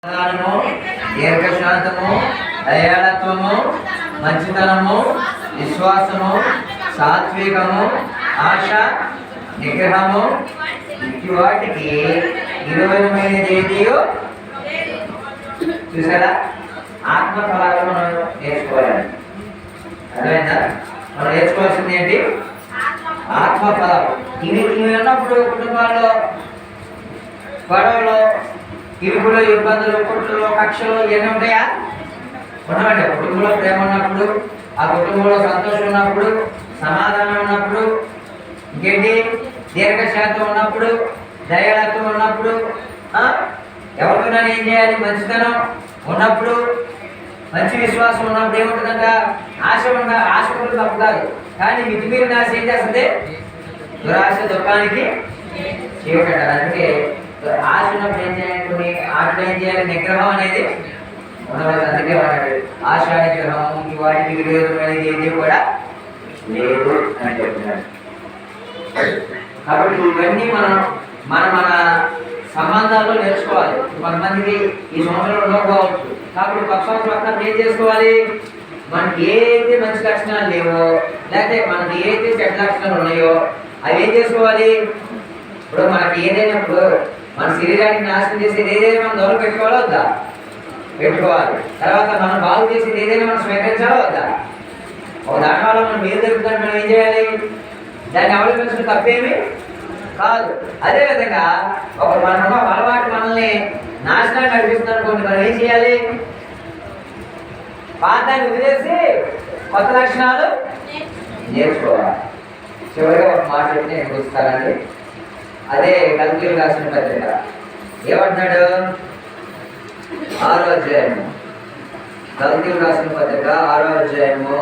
సమాధానము, దీర్ఘశాంతము, దయాళత్వము, మంచితనము, విశ్వాసము, సాత్వికము, ఆశ, నిగ్రహము, ఇటు వాటికి విలువైనదేదియో చూసారా. ఆత్మ ఫలాలు మనం నేర్చుకోవాలి. అర్థమైందా? మనం నేర్చుకోవాల్సింది ఏంటి? ఆత్మ ఫలాలు. ఇవి ఉన్నప్పుడు కుటుంబాల్లో గొడవలు, ఇరుకులు, ఇబ్బందులు, కుట్రలు, కక్షలు ఇవన్నీ ఉంటాయా? ఉండమంటే కుటుంబంలో ప్రేమ ఉన్నప్పుడు, ఆ కుటుంబంలో సంతోషం ఉన్నప్పుడు, సమాధానం ఉన్నప్పుడు, ఇంకేంటి దీర్ఘశాంతం ఉన్నప్పుడు, దయాళత్వం ఉన్నప్పుడు, ఎవరికైనా ఏం చేయాలి? మంచితనం ఉన్నప్పుడు, మంచి విశ్వాసం ఉన్నప్పుడు ఏముంటుందంట? ఆశ ఆశ కూడా తప్పు కాదు, కానీ మితిమీరిన ఆశ ఏం చేస్తుంది? దురాశ దుఃఖానికి చేయకంటారు. అందుకే ఆశ ఉన్నప్పుడు ఏం చేయాలి? కొన్ని ఆటలు ఏం చేయాలి? నిగ్రహం అనేది ఉండవచ్చు. అందుకే వాడు ఆశ నిగ్రహం వాటికి విరోధమైనది ఏది కూడా లేదు అని చెప్తున్నాడు. కాబట్టి ఇవన్నీ మనం మన మన సంబంధాల్లో నేర్చుకోవాలి. కొంతమందికి ఈ సంవత్సరం ఉండకపోవచ్చు, కాబట్టి కొత్త సంవత్సరం అక్కడ ఏం చేసుకోవాలి? మనకి ఏదైతే మంచి లక్షణాలు లేవో, లేకపోతే మనకి ఏదైతే చెడ్డ లక్షణాలు ఉన్నాయో అవి ఏం చేసుకోవాలి? ఇప్పుడు మనకి ఏదైనా ఇప్పుడు మన శరీరాన్ని నాశనం చేసేది ఏదైనా మనం దూరం పెట్టుకోవాలా వద్దా? పెట్టుకోవాలి. తర్వాత మనం బాగు చేసేది ఏదైనా మనం స్వీకరించాలా వద్దా? ఒక దాని వల్ల మనం మీరు దొరుకుతాను, మనం ఏం చేయాలి? దాన్ని అవలంబించడం తప్పేమి కాదు. అదేవిధంగా ఒక మన అలవాటు మనల్ని నాశనాన్ని నడిపిస్తుంది అనుకోండి, మనం ఏం చేయాలి? పాతాన్ని వదిలేసి కొత్త లక్షణాలు నేర్చుకోవాలి. చివరిగా ఒక మాట నేను చూస్తానండి. అదే గల్తీలు రాసిన పత్రిక ఏమంటున్నాడు? 6వ అధ్యాయము, గల్తీలు రాసిన పత్రిక 6వ అధ్యాయము